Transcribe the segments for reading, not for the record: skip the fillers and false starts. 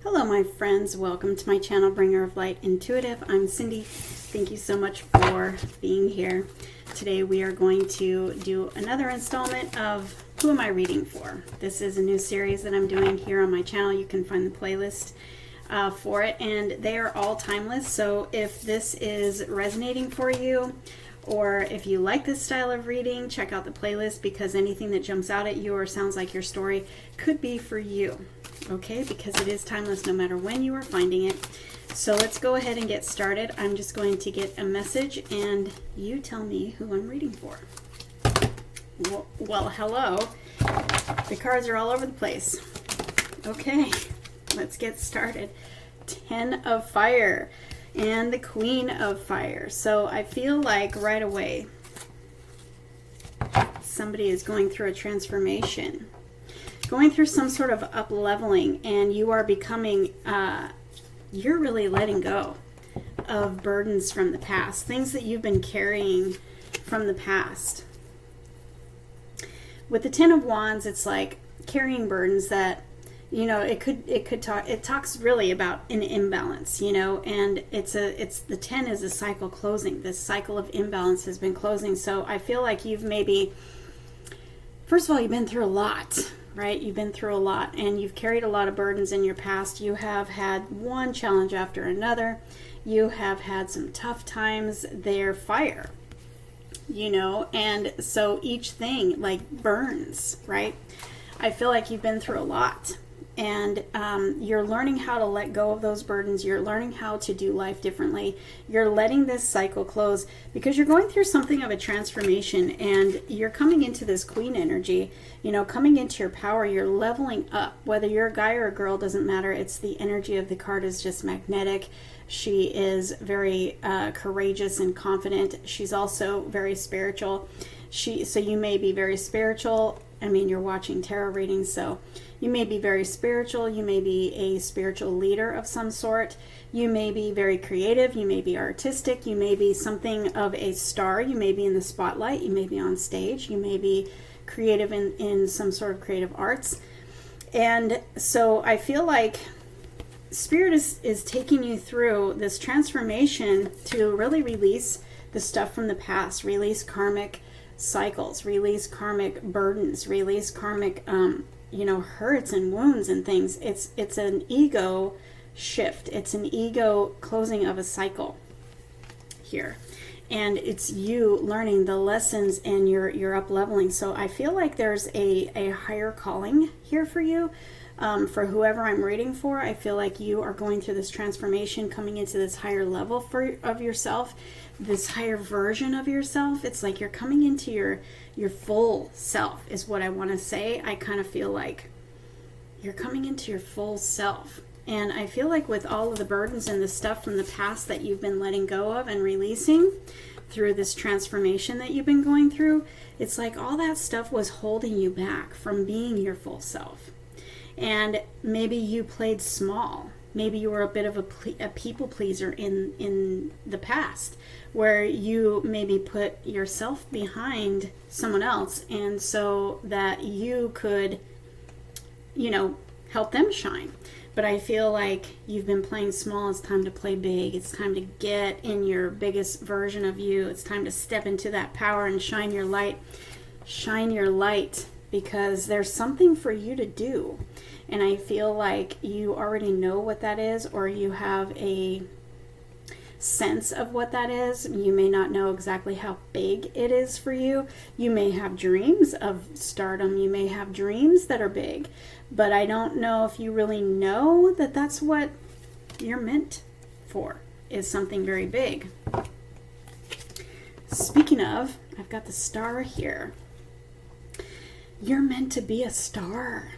Hello my friends, welcome to my channel Bringer of Light Intuitive. I'm Cindy. Thank you so much for being here. Today we are going to do another installment of Who Am I Reading For? This is a new series that I'm doing here on my channel. You can find the playlist for it, and they are all timeless. So if this is resonating for you, or if you like this style of reading, check out the playlist, because anything that jumps out at you or sounds like your story could be for you. Okay, because it is timeless no matter when you are finding it. So let's go ahead and get started. I'm just going to get a message and you tell me who I'm reading for. Well, hello. The cards are all over the place. Okay, let's get started. 10 of Fire and the Queen of Fire. So I feel like right away somebody is going through a transformation, going through some sort of up-leveling, and you are becoming, you're really letting go of burdens from the past, things that you've been carrying from the past. With the 10 of Wands, it's like carrying burdens that, you know, it talks really about an imbalance, you know, and the 10 is a cycle closing. This cycle of imbalance has been closing. So I feel like you've maybe, first of all, you've been through a lot, right? You've been through a lot, and you've carried a lot of burdens in your past. You have had one challenge after another. You have had some tough times. They're fire, you know, and so each thing like burns, right? I feel like you've been through a lot, and you're learning how to let go of those burdens. You're learning how to do life differently. You're letting this cycle close because you're going through something of a transformation, and you're coming into this queen energy, you know, coming into your power. You're leveling up. Whether you're a guy or a girl, doesn't matter. It's the energy of the card is just magnetic. She is very courageous and confident. She's also very spiritual. So you may be very spiritual. I mean, you're watching tarot readings, so you may be very spiritual. You may be a spiritual leader of some sort. You may be very creative. You may be artistic. You may be something of a star. You may be in the spotlight. You may be on stage. You may be creative in some sort of creative arts. And so I feel like Spirit is taking you through this transformation to really release the stuff from the past, release karmic cycles, release karmic burdens, release karmic you know, hurts and wounds and things. It's an ego shift. It's an ego closing of a cycle here, and it's you learning the lessons, and you're up leveling. So I feel like there's a higher calling here for you. For whoever I'm reading for, I feel like you are going through this transformation, coming into this higher level of yourself, this higher version of yourself. It's like you're coming into your full self is what I want to say. I kind of feel like you're coming into your full self. And I feel like with all of the burdens and the stuff from the past that you've been letting go of and releasing through this transformation that you've been going through, it's like all that stuff was holding you back from being your full self. And maybe you played small. Maybe you were a bit of a people pleaser in the past, where you maybe put yourself behind someone else, and so that you could, you know, help them shine. But I feel like you've been playing small. It's time to play big. It's time to get in your biggest version of you. It's time to step into that power and shine your light. Shine your light, because there's something for you to do. And I feel like you already know what that is, or you have a sense of what that is. You may not know exactly how big it is for you. You may have dreams of stardom. You may have dreams that are big, but I don't know if you really know that that's what you're meant for, is something very big. Speaking of, I've got the star here. You're meant to be a star.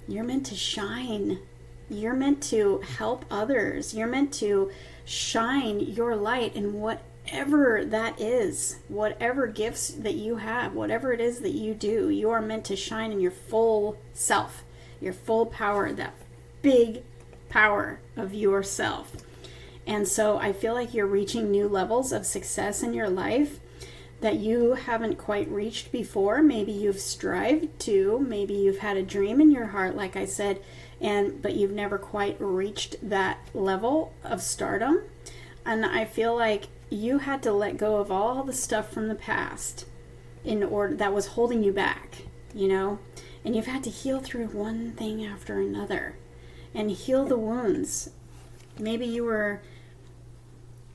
You're meant to shine. You're meant to help others. You're meant to shine your light in whatever that is, whatever gifts that you have, whatever it is that you do. You are meant to shine in your full self, your full power, that big power of yourself. And so I feel like you're reaching new levels of success in your life that you haven't quite reached before. Maybe you've strived to, maybe you've had a dream in your heart, like I said, but you've never quite reached that level of stardom. And I feel like you had to let go of all the stuff from the past in order that was holding you back, you know, and you've had to heal through one thing after another and heal the wounds. Maybe you were,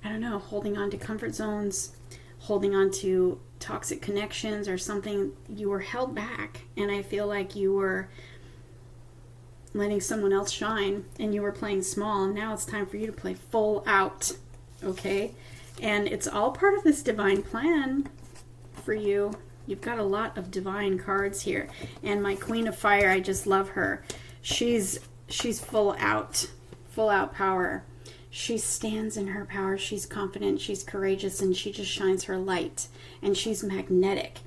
I don't know, holding on to comfort zones, holding on to toxic connections or something. You were held back, and I feel like you were letting someone else shine and you were playing small, and now it's time for you to play full out, okay? And it's all part of this divine plan for you. You've got a lot of divine cards here, and my Queen of Fire, I just love her. She's full out power. She stands in her power. She's confident, she's courageous, and she just shines her light, and she's magnetic.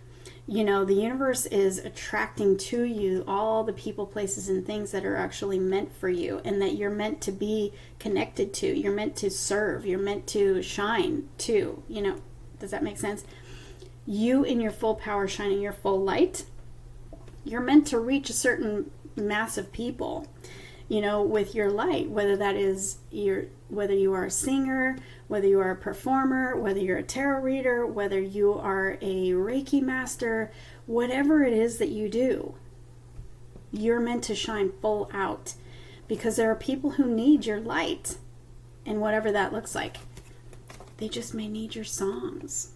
You know, the universe is attracting to you all the people, places, and things that are actually meant for you and that you're meant to be connected to. You're meant to serve. You're meant to shine too. You know, does that make sense? You in your full power, shining your full light, you're meant to reach a certain mass of people, you know, with your light, whether that is whether you are a singer, whether you are a performer, whether you're a tarot reader, whether you are a Reiki master, whatever it is that you do, you're meant to shine full out, because there are people who need your light, and whatever that looks like. They just may need your songs.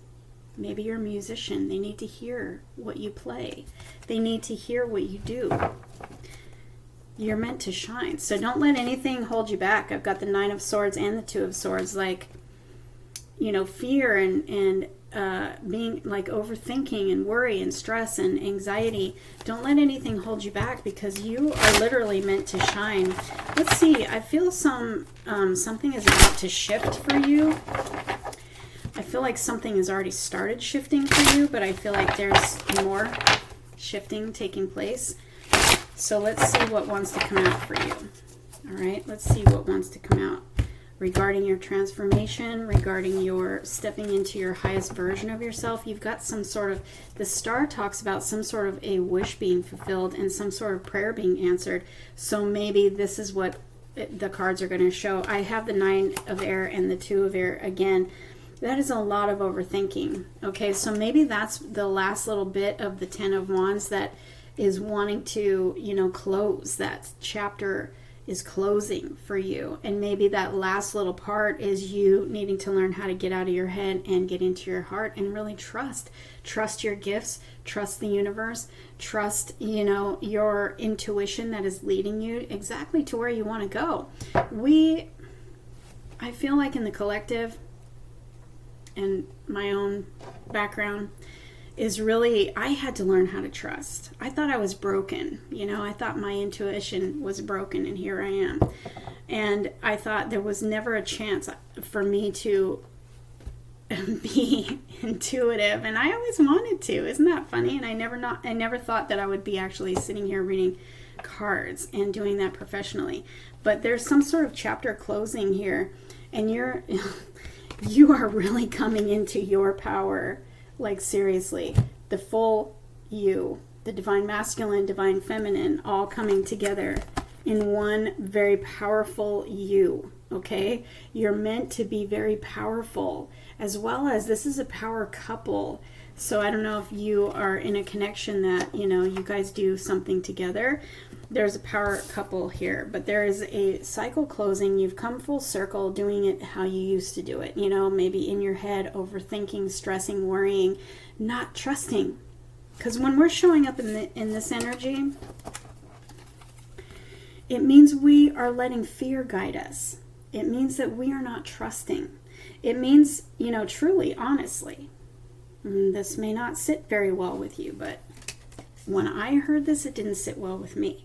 Maybe you're a musician. They need to hear what you play. They need to hear what you do. You're meant to shine. So don't let anything hold you back. I've got the 9 of Swords and the 2 of Swords. Like, you know, fear and being like overthinking and worry and stress and anxiety. Don't let anything hold you back, because you are literally meant to shine. Let's see. I feel something is about to shift for you. I feel like something has already started shifting for you, but I feel like there's more shifting taking place. So let's see what wants to come out for you. All right, let's see what wants to come out regarding your transformation, regarding your stepping into your highest version of yourself. You've got some sort of, the star talks about some sort of a wish being fulfilled and some sort of prayer being answered. So maybe this is what the cards are going to show. I have the 9 of Air and the 2 of Air again. That is a lot of overthinking. Okay, so maybe that's the last little bit of the 10 of Wands that is wanting to, you know, close. That chapter is closing for you. And maybe that last little part is you needing to learn how to get out of your head and get into your heart and really trust. Trust your gifts, trust the universe, trust, you know, your intuition that is leading you exactly to where you want to go. I feel like in the collective, and my own background is really, I had to learn how to trust. I thought I was broken. You know, I thought my intuition was broken, and here I am. And I thought there was never a chance for me to be intuitive, and I always wanted to. Isn't that funny? And I never thought that I would be actually sitting here reading cards and doing that professionally. But there's some sort of chapter closing here, and you are really coming into your power. Like, seriously, the full you, the divine masculine, divine feminine, all coming together in one very powerful you, okay? You're meant to be very powerful, as well as this is a power couple. So I don't know if you are in a connection that, you know, you guys do something together. There's a power couple here, but there is a cycle closing. You've come full circle doing it how you used to do it. You know, maybe in your head, overthinking, stressing, worrying, not trusting. Because when we're showing up in this energy, it means we are letting fear guide us. It means that we are not trusting. It means, you know, truly, honestly, this may not sit very well with you, but when I heard this, it didn't sit well with me.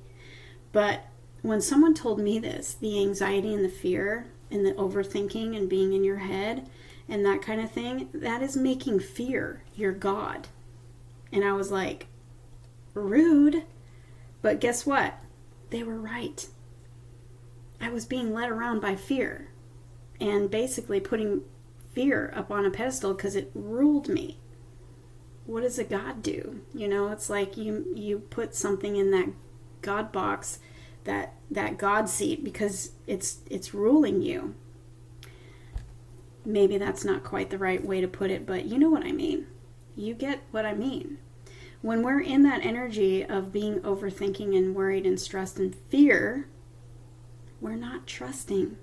But when someone told me this, the anxiety and the fear and the overthinking and being in your head and that kind of thing, that is making fear your God. And I was like, rude. But guess what? They were right. I was being led around by fear and basically putting fear up on a pedestal because it ruled me. What does a God do? You know, it's like you put something in that God box that God seat, because it's ruling you. Maybe that's not quite the right way to put it, but you know what I mean. You get what I mean. When we're in that energy of being overthinking and worried and stressed and fear, we're not trusting.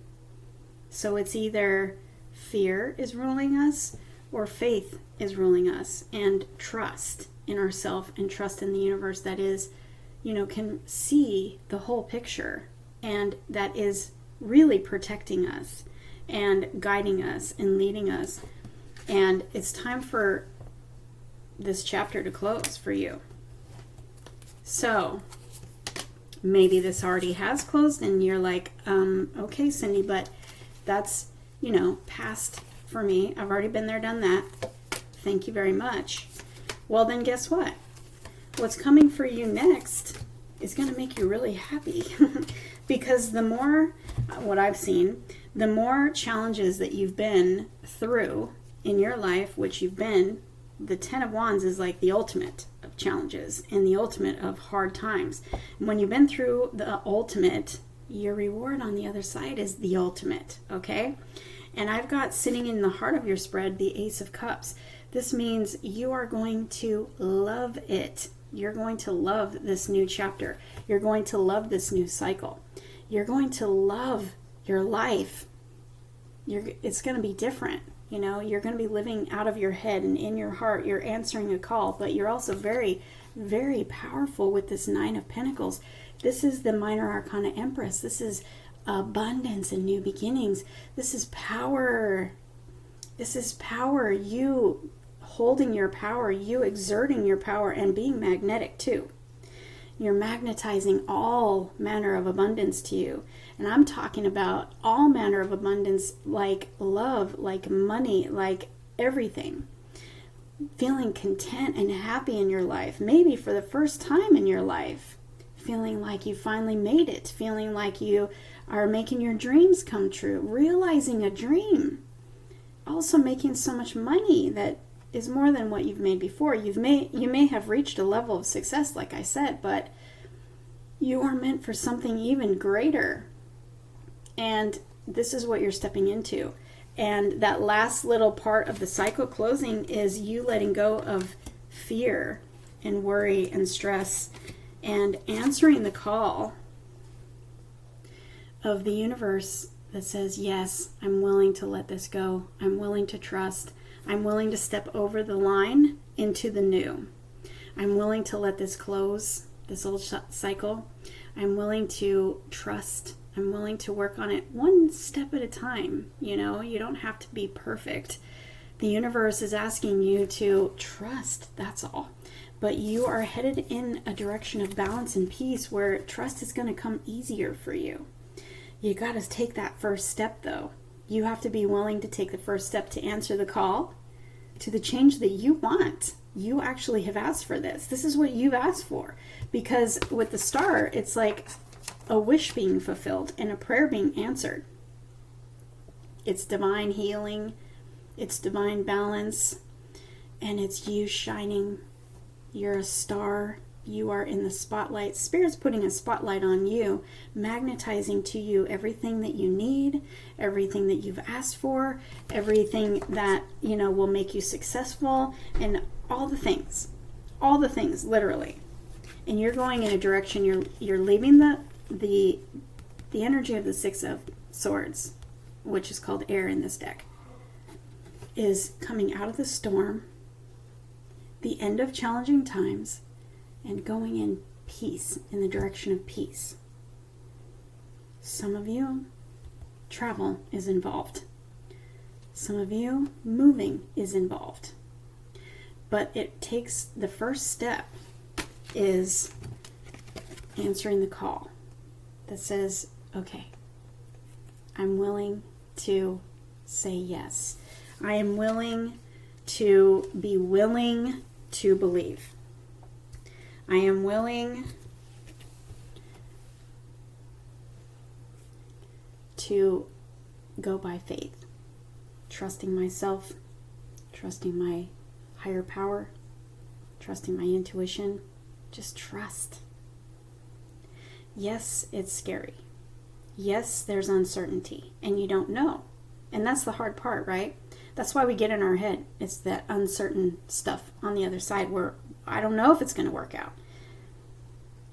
So it's either fear is ruling us or faith is ruling us, and trust in ourselves and trust in the universe that is, can see the whole picture, and that is really protecting us and guiding us and leading us. And it's time for this chapter to close for you. So maybe this already has closed and you're like, okay, Cindy, but that's, past for me. I've already been there, done that. Thank you very much. Well, then guess what? What's coming for you next is going to make you really happy because the more, what I've seen, the more challenges that you've been through in your life, which you've been, the Ten of Wands is like the ultimate of challenges and the ultimate of hard times. When you've been through the ultimate, your reward on the other side is the ultimate, okay? And I've got sitting in the heart of your spread the Ace of Cups. This means you are going to love it. You're going to love this new chapter. You're going to love this new cycle. You're going to love your life. It's going to be different. You're going to be living out of your head and in your heart. You're answering a call, but you're also very, very powerful with this Nine of Pentacles. This is the Minor Arcana Empress. This is abundance and new beginnings. This is power. This is power. You holding your power, you exerting your power, and being magnetic too. You're magnetizing all manner of abundance to you. And I'm talking about all manner of abundance, like love, like money, like everything. Feeling content and happy in your life, maybe for the first time in your life. Feeling like you finally made it. Feeling like you are making your dreams come true. Realizing a dream. Also making so much money that is more than what you've made before. You may have reached a level of success, like I said, but you are meant for something even greater. And this is what you're stepping into. And that last little part of the cycle closing is you letting go of fear and worry and stress and answering the call of the universe that says, yes, I'm willing to let this go. I'm willing to trust. I'm willing to step over the line into the new. I'm willing to let this close, this old cycle. I'm willing to trust. I'm willing to work on it one step at a time. You don't have to be perfect. The universe is asking you to trust, that's all. But you are headed in a direction of balance and peace where trust is going to come easier for you. You got to take that first step, though. You have to be willing to take the first step to answer the call to the change that you want. You actually have asked for this. This is what you've asked for. Because with the Star, it's like a wish being fulfilled and a prayer being answered. It's divine healing. It's divine balance. And it's you shining. You're a star. You are in the spotlight. Spirit's putting a spotlight on you, magnetizing to you everything that you need, everything that you've asked for, everything that, will make you successful, and all the things, literally. And you're going in a direction, you're leaving the energy of the Six of Swords, which is called air in this deck, is coming out of the storm, the end of challenging times, and going in peace, in the direction of peace. Some of you, travel is involved. Some of you, moving is involved. But it takes, the first step is answering the call that says, okay, I'm willing to say yes. I am willing to be willing to believe. I am willing to go by faith, trusting myself, trusting my higher power, trusting my intuition. Just trust. Yes, it's scary. Yes, there's uncertainty, and you don't know. And that's the hard part, right? That's why we get in our head. It's that uncertain stuff on the other side where I don't know if it's going to work out.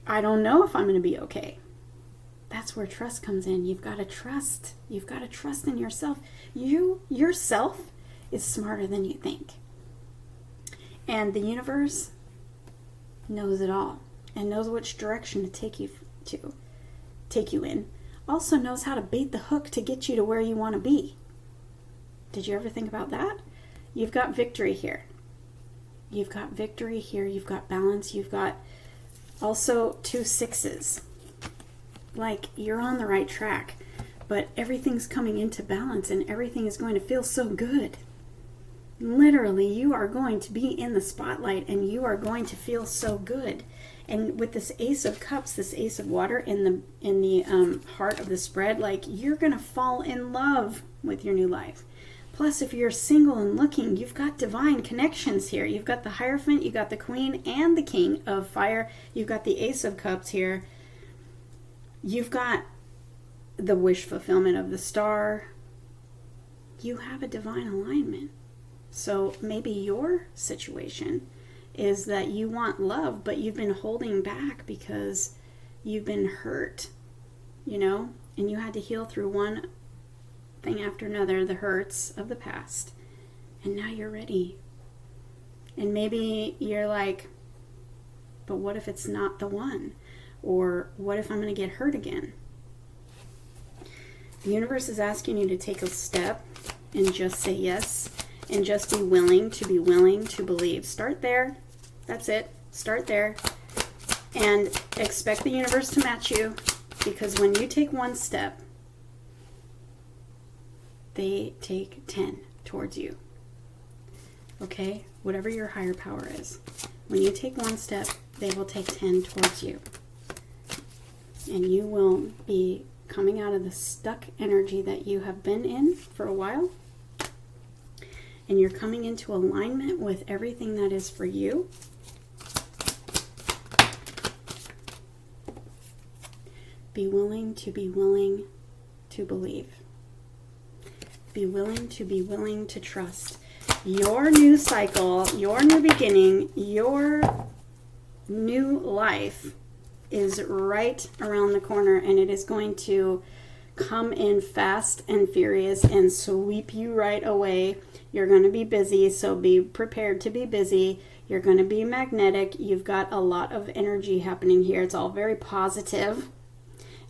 I don't know if I'm going to be okay. That's where trust comes in. You've got to trust. You've got to trust in yourself. Yourself is smarter than you think. And the universe knows it all and knows which direction to take you in. Also knows how to bait the hook to get you to where you want to be. Did you ever think about that? You've got victory here. You've got victory here. You've got balance. You've got also 2 6s. Like, you're on the right track, but everything's coming into balance and everything is going to feel so good. Literally, you are going to be in the spotlight and you are going to feel so good. And with this Ace of Cups, this Ace of Water in the heart of the spread, like, you're going to fall in love with your new life. Plus, if you're single and looking, you've got divine connections here. You've got the Hierophant, you've got the Queen and the King of Fire. You've got the Ace of Cups here. You've got the wish fulfillment of the Star. You have a divine alignment. So maybe your situation is that you want love, but you've been holding back because you've been hurt, and you had to heal through one thing after another, the hurts of the past, and now you're ready. And maybe you're like, but what if it's not the one? Or what if I'm going to get hurt again? The universe is asking you to take a step and just say yes, and just be willing to believe. Start there. That's it. Start there. And expect the universe to match you, because when you take one step, they take 10 towards you. Okay? Whatever your higher power is. When you take one step, they will take 10 towards you. And you will be coming out of the stuck energy that you have been in for a while. And you're coming into alignment with everything that is for you. Be willing to believe. Be willing to trust. Your new cycle, your new beginning, your new life is right around the corner, and it is going to come in fast and furious and sweep you right away. You're going to be busy, so be prepared to be busy. You're going to be magnetic. You've got a lot of energy happening here. It's all very positive.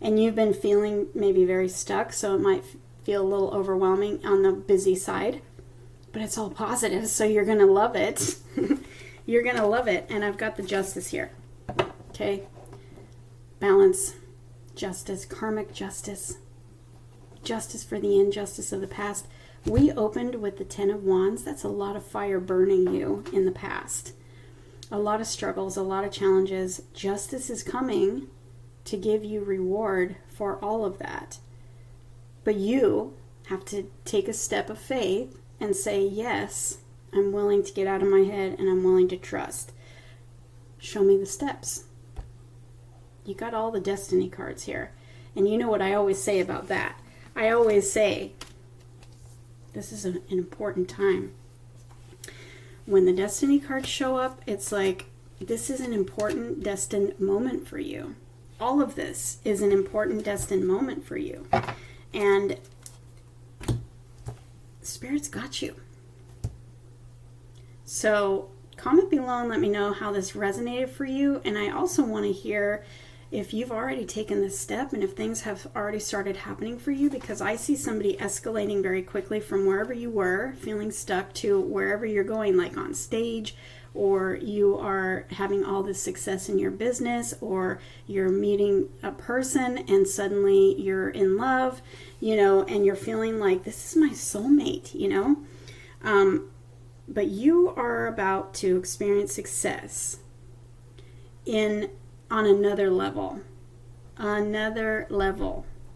And you've been feeling maybe very stuck, so it might feel a little overwhelming on the busy side. But it's all positive, so you're going to love it. You're going to love it. And I've got the Justice here. Okay? Balance, justice, karmic justice. Justice for the injustice of the past. We opened with the 10 of Wands. That's a lot of fire burning you in the past. A lot of struggles, a lot of challenges. Justice is coming to give you reward for all of that. But you have to take a step of faith and say, yes, I'm willing to get out of my head and I'm willing to trust. Show me the steps. You got all the destiny cards here. And you know what I always say about that? I always say, this is an important time. When the destiny cards show up, it's like, this is an important destined moment for you. All of this is an important destined moment for you. And Spirit's got you. So comment below and let me know how this resonated for you. And I also want to hear if you've already taken this step and if things have already started happening for you, because I see somebody escalating very quickly from wherever you were, feeling stuck, to wherever you're going, like on stage, or you are having all this success in your business, or you're meeting a person and suddenly you're in love, and you're feeling like, this is my soulmate, but you are about to experience success on another level,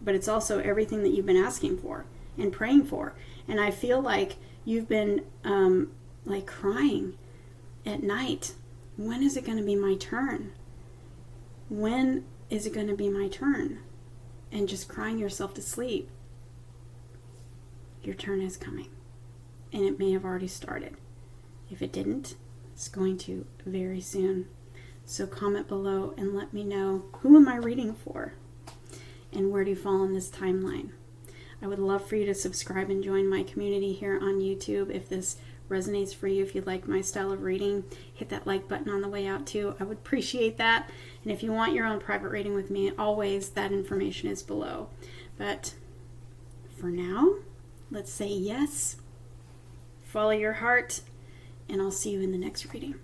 but it's also everything that you've been asking for and praying for. And I feel like you've been like crying at night. When is it going to be my turn? When is it going to be my turn? And just crying yourself to sleep. Your turn is coming. And it may have already started. If it didn't, it's going to very soon. So comment below and let me know, who am I reading for? And where do you fall on this timeline? I would love for you to subscribe and join my community here on YouTube. If this resonates for you, if you like my style of reading, hit that like button on the way out too. I would appreciate that. And if you want your own private reading with me, always that information is below. But for now, let's say yes, follow your heart, and I'll see you in the next reading.